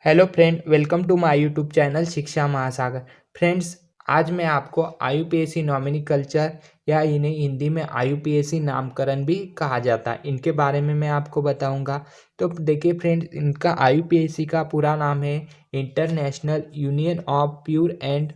Hello friend, welcome to my YouTube channel Shiksha Mahasagar. Friends, आज मैं आपको आईयूपीएसी नॉमिनोक्लेचर या इन्हें हिंदी में आईयूपीएसी नामकरण भी कहा जाता है, इनके बारे में मैं आपको बताऊंगा। तो देखिए फ्रेंड्स, इनका आईयूपीएसी का पूरा नाम है international union of pure and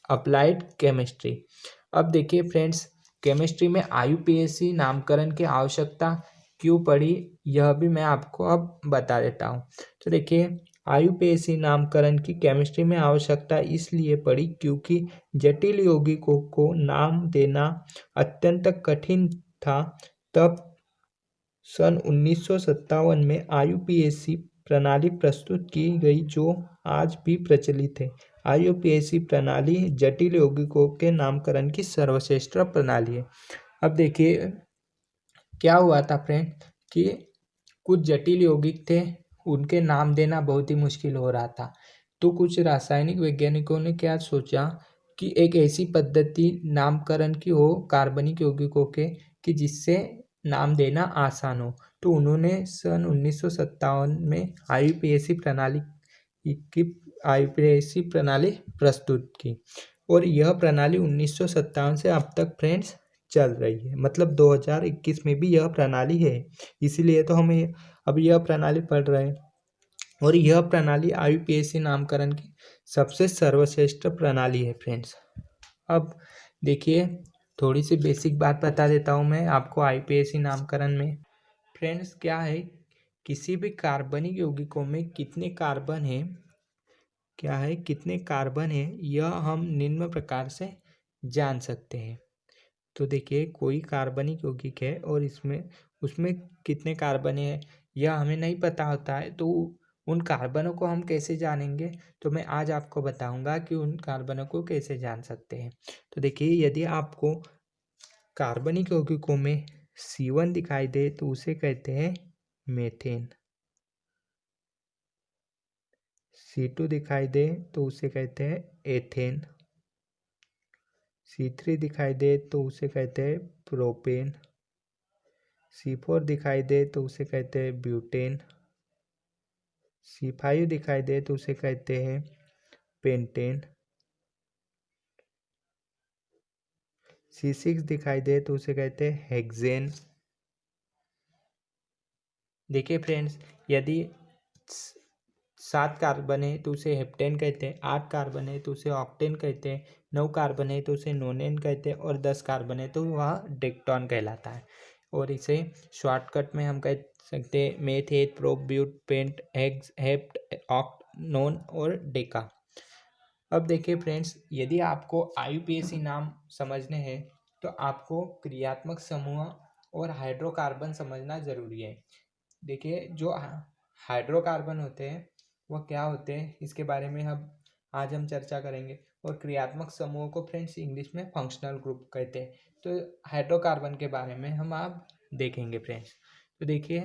applied chemistry. अब देखिए फ्रेंड्स, केमिस्ट्री में आईयूपीएसी नामकरण की आवश्यकता क्यों पड़ी, यह भी मैं आपको अब बता देता हूँ। तो देखिए, आईयूपीएसी नामकरण की केमिस्ट्री में आवश्यकता इसलिए पड़ी क्योंकि जटिल यौगिकों को नाम देना अत्यंत कठिन था। तब सन 1957 में आईयूपीएसी प्रणाली प्रस्तुत की गई, जो आज भी प्रचलित है। आईयूपीएसी प्रणाली जटिल यौगिकों के नामकरण की सर्वश्रेष्ठ प्रणाली है। अब देखिए क्या हुआ था फ्रेंड कि कुछ जटिल यौगिक थे, उनके नाम देना बहुत ही मुश्किल हो रहा था। तो कुछ रासायनिक वैज्ञानिकों ने क्या सोचा कि एक ऐसी पद्धति नामकरण की हो कार्बनिक यौगिकों के कि जिससे नाम देना आसान हो। तो उन्होंने सन 1957 में की आईयूपीएसी प्रणाली प्रस्तुत की, और यह प्रणाली 1957 से अब तक फ्रेंड्स चल रही है। मतलब 2021 में भी यह प्रणाली है, इसीलिए तो हम अब यह प्रणाली पढ़ रहे हैं। और यह प्रणाली आईयूपीएसी नामकरण की सबसे सर्वश्रेष्ठ प्रणाली है फ्रेंड्स। अब देखिए, थोड़ी सी बेसिक बात बता देता हूँ मैं आपको आईयूपीएसी नामकरण में। फ्रेंड्स क्या है, किसी भी कार्बनिक यौगिकों में कितने कार्बन है यह हम निम्न प्रकार से जान सकते हैं। तो देखिए, कोई कार्बनिक यौगिक है और उसमें कितने कार्बन है यह हमें नहीं पता होता है। तो उन कार्बनों को हम कैसे जानेंगे, तो मैं आज आपको बताऊंगा कि उन कार्बनों को कैसे जान सकते हैं। तो देखिए, यदि आपको कार्बनिक यौगिकों में C1 दिखाई दे तो उसे कहते हैं मेथेन। C2 दिखाई दे तो उसे कहते हैं एथेन। C3 दिखाई दे तो उसे कहते हैं प्रोपेन। C4 दिखाई दे तो उसे कहते हैं ब्यूटेन। C5 दिखाई दे तो उसे कहते हैं पेंटेन। C6 दिखाई दे तो उसे कहते हैं हेक्सेन। देखिए फ्रेंड्स, यदि 7 कार्बन है तो उसे हेप्टेन कहते हैं, 8 कार्बन है तो उसे ऑक्टेन कहते हैं, 9 कार्बन है तो उसे नोनेन कहते हैं, और 10 कार्बन है तो वह डेक्टोन कहलाता है। और इसे शॉर्टकट में हम कह सकते हैं meth, eth, prop, but, pent, hex, hept, oct, non और डेका। अब देखिए फ्रेंड्स, यदि आपको आईयूपीएसी नाम समझने हैं तो आपको क्रियात्मक समूह और हाइड्रोकार्बन समझना जरूरी है। देखिए, जो हाइड्रोकार्बन होते हैं वह क्या होते हैं, इसके बारे में हम आज चर्चा करेंगे। और क्रियात्मक समूह को फ्रेंड्स इंग्लिश में फंक्शनल ग्रुप कहते हैं। तो हाइड्रोकार्बन के बारे में हम आप देखेंगे फ्रेंड्स। तो देखिए,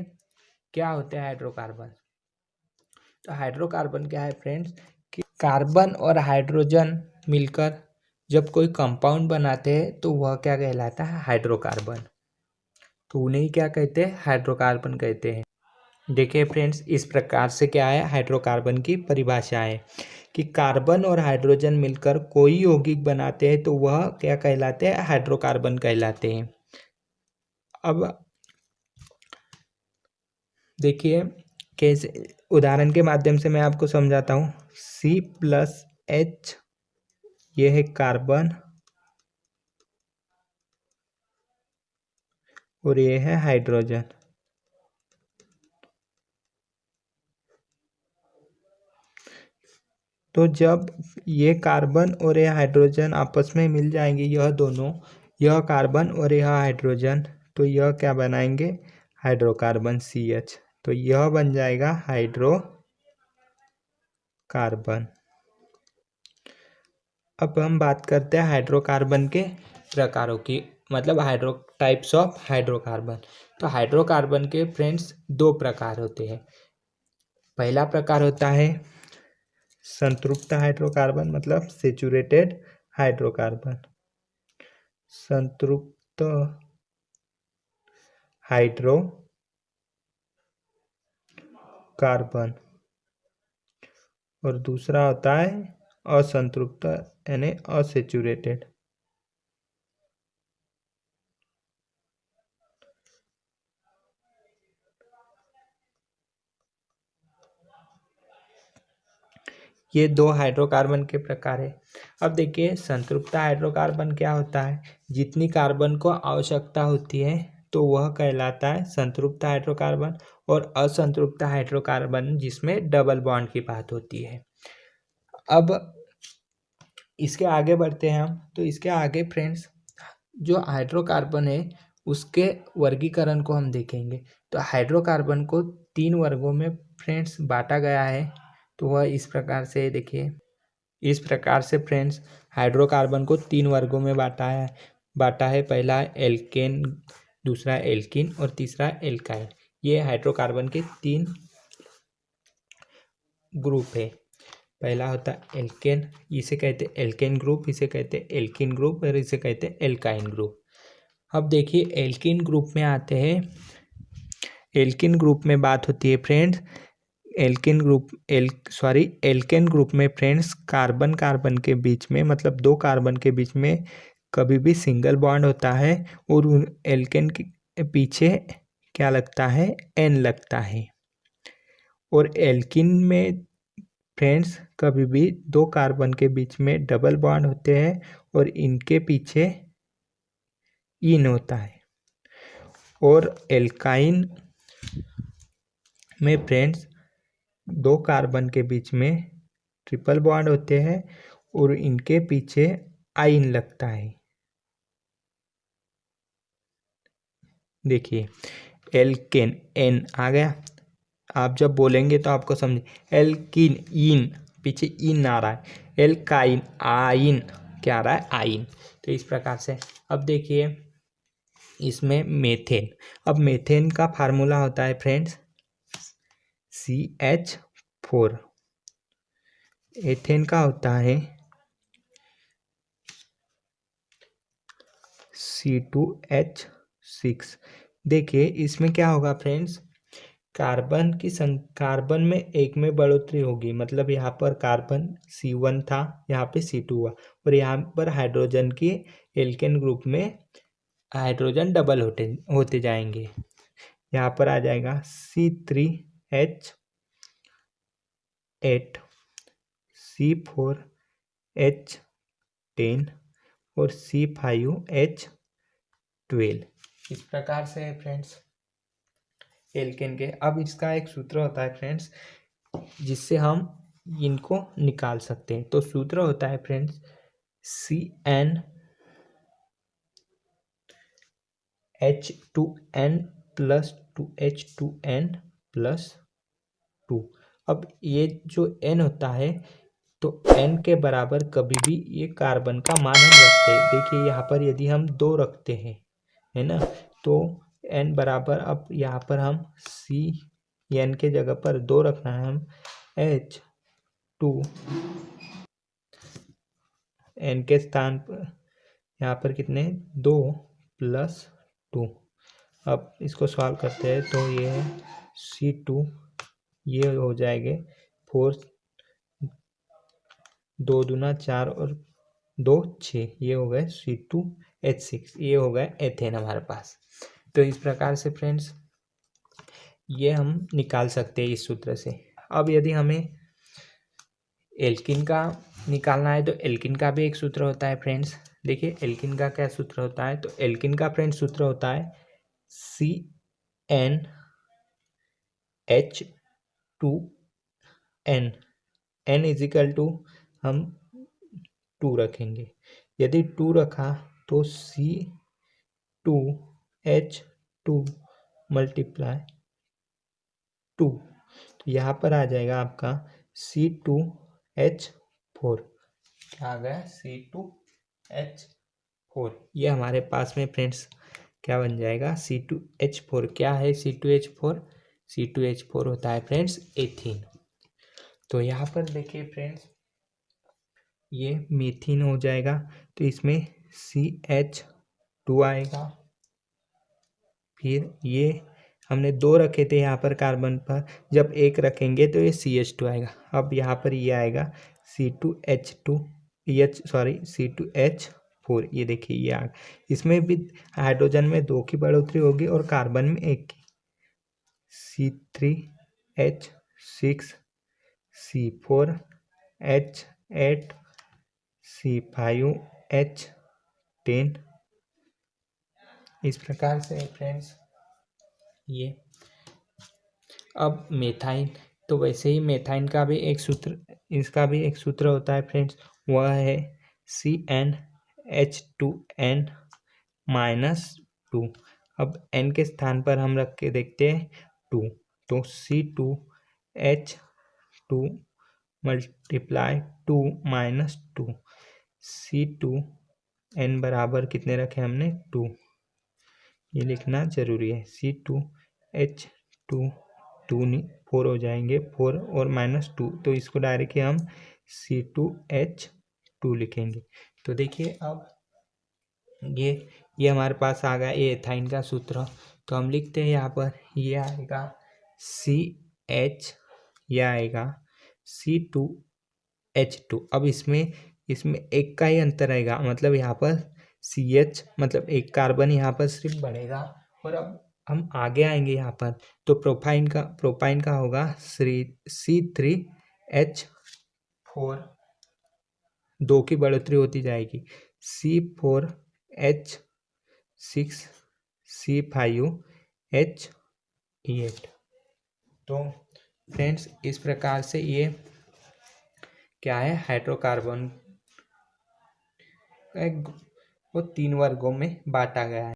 क्या होते हैं हाइड्रोकार्बन। तो हाइड्रोकार्बन क्या है फ्रेंड्स कि कार्बन और हाइड्रोजन मिलकर जब कोई कंपाउंड बनाते हैं तो वह क्या कहलाता है, हाइड्रोकार्बन। तो उन्हें क्या कहते हैं, हाइड्रोकार्बन कहते हैं। देखिए फ्रेंड्स, इस प्रकार से क्या है हाइड्रोकार्बन की परिभाषा है कि कार्बन और हाइड्रोजन मिलकर कोई यौगिक बनाते हैं तो वह क्या कहलाते हैं, हाइड्रोकार्बन कहलाते हैं। अब देखिए, कैसे उदाहरण के माध्यम से मैं आपको समझाता हूँ। C+H ये है कार्बन और ये है हाइड्रोजन। तो जब ये कार्बन और ये हाइड्रोजन आपस में मिल जाएंगे, यह कार्बन और यह हाइड्रोजन, तो यह क्या बनाएंगे, हाइड्रोकार्बन CH। तो यह बन जाएगा हाइड्रोकार्बन। अब हम बात करते हैं हाइड्रोकार्बन के प्रकारों की, मतलब टाइप्स ऑफ हाइड्रोकार्बन। तो हाइड्रोकार्बन के फ्रेंड्स 2 प्रकार होते हैं। पहला प्रकार होता है संतृप्त हाइड्रोकार्बन, मतलब सेचुरेटेड हाइड्रोकार्बन। संतृप्त हाइड्रोकार्बन। और दूसरा होता है असंतृप्त यानी असेचुरेटेड। ये दो हाइड्रोकार्बन के प्रकार है। अब देखिए संतृप्त हाइड्रोकार्बन क्या होता है, जितनी कार्बन को आवश्यकता होती है तो वह कहलाता है संतृप्त हाइड्रोकार्बन, और असंतृप्त हाइड्रोकार्बन जिसमें डबल बॉन्ड की बात होती है। अब इसके आगे बढ़ते हैं हम, तो इसके आगे फ्रेंड्स जो हाइड्रोकार्बन है उसके वर्गीकरण को हम देखेंगे। तो हाइड्रोकार्बन को 3 वर्गों में फ्रेंड्स बांटा गया है। तो वह इस प्रकार से देखिए, इस प्रकार से फ्रेंड्स हाइड्रोकार्बन को 3 वर्गों में बांटा है। पहला एल्केन, दूसरा एल्कीन और तीसरा एल्काइन। ये हाइड्रोकार्बन के 3 ग्रुप है। पहला होता है एल्केन, इसे कहते हैं एल्केन ग्रुप, इसे कहते हैं एल्कीन ग्रुप और इसे कहते हैं एल्काइन ग्रुप। अब देखिए एल्कीन ग्रुप में आते हैं। एल्कीन ग्रुप में बात होती है फ्रेंड्स, एल्केन ग्रुप में फ्रेंड्स कार्बन कार्बन के बीच में, मतलब 2 कार्बन के बीच में कभी भी सिंगल बॉन्ड होता है, और उन एल्केन के पीछे क्या लगता है, एन लगता है। और एल्कीन में फ्रेंड्स कभी भी 2 कार्बन के बीच में डबल बॉन्ड होते हैं और इनके पीछे इन होता है। और एल्काइन में फ्रेंड्स 2 कार्बन के बीच में ट्रिपल बॉन्ड होते हैं और इनके पीछे आइन लगता है। देखिए एल्केन, एन आ गया, आप जब बोलेंगे तो आपको समझ। एल्कीन, इन, पीछे इन आ रहा है। एल्काइन, आइन, क्या आ रहा है, आइन। तो इस प्रकार से अब देखिए इसमें मेथेन। अब मेथेन का फार्मूला होता है फ्रेंड्स CH4। एथेन का होता है C2H6। देखिए इसमें क्या होगा फ्रेंड्स, कार्बन में एक में बढ़ोतरी होगी, मतलब यहाँ पर कार्बन C1 था, यहाँ पे C2 हुआ, और यहाँ पर हाइड्रोजन की एल्केन ग्रुप में हाइड्रोजन डबल होते जाएंगे। यहाँ पर आ जाएगा C3H8, C4H10 और C5H12। इस प्रकार से है फ्रेंड्स एल्केन के। अब इसका एक सूत्र होता है फ्रेंड्स जिससे हम इनको निकाल सकते हैं। तो सूत्र होता है फ्रेंड्स CnH2n + 2H2n + 2। अब ये जो n होता है तो n के बराबर कभी भी ये कार्बन का मान हम रखते हैं। देखिए यहाँ पर यदि हम 2 रखते हैं, है ना, तो n बराबर, अब यहाँ पर हम n के जगह पर 2 रखना है, हम H2 n के स्थान पर यहाँ पर कितने 2 + 2। अब इसको सॉल्व करते हैं तो ये है C2, ये हो जाएंगे 4, 2 दूना 4 और 2 6, ये हो गए C2H6, ये हो गए एथेन हमारे पास। तो इस प्रकार से फ्रेंड्स ये हम निकाल सकते हैं इस सूत्र से। अब यदि हमें एल्किन का निकालना है तो एल्किन का भी एक सूत्र होता है फ्रेंड्स। देखिए एल्किन का क्या सूत्र होता है, तो एल्किन का फ्रेंड्स सूत्र होता है CnH2n। n = हम 2 रखेंगे, यदि 2 रखा तो C2H2 × 2, तो यहाँ पर आ जाएगा आपका C2H4। क्या आ गया, C2H4। ये हमारे पास में फ्रेंड्स क्या बन जाएगा, C2H4। क्या है C2H4? C2H4 होता है फ्रेंड्स एथीन। तो यहाँ पर देखिए फ्रेंड्स ये मीथेन हो जाएगा, तो इसमें CH2 आएगा, फिर ये हमने 2 रखे थे यहाँ पर कार्बन पर, जब 1 रखेंगे तो ये CH2 आएगा। अब यहाँ पर ये आएगा C2H4, ये देखिए ये आ गया। इसमें भी हाइड्रोजन में 2 की बढ़ोतरी होगी और कार्बन में 1 की। C3H6C4H8 C5H10। इस प्रकार से फ्रेंड्स ये। अब मेथाइन, तो वैसे ही मेथाइन का भी एक सूत्र, इसका भी एक सूत्र होता है फ्रेंड्स, वह है CnH2n-2। अब n के स्थान पर हम रख के देखते हैं 2, तो C2H2 मल्टीप्लाई 2 माइनस 2, C2n बराबर कितने रखे हमने 2, ये लिखना जरूरी है। C2H2 2 नहीं 4 हो जाएंगे, 4 और -2, तो इसको डायरेक्ट हम C2H2 लिखेंगे। तो देखिए अब ये हमारे पास आ गया ये एथाइन का सूत्र। तो हम लिखते हैं यहाँ पर, ये आएगा CH, ये आएगा C2H2। अब इसमें एक का ही अंतर आएगा, मतलब यहाँ पर CH, मतलब एक कार्बन यहाँ पर सिर्फ बढ़ेगा। और अब हम आगे आएंगे यहाँ पर, तो प्रोपाइन का होगा C3H4, 2 की बढ़ोतरी होती जाएगी, C4H6 C5H8। तो फ्रेंड्स इस प्रकार से ये क्या है, हाइड्रोकार्बन वो 3 वर्गों में बांटा गया है।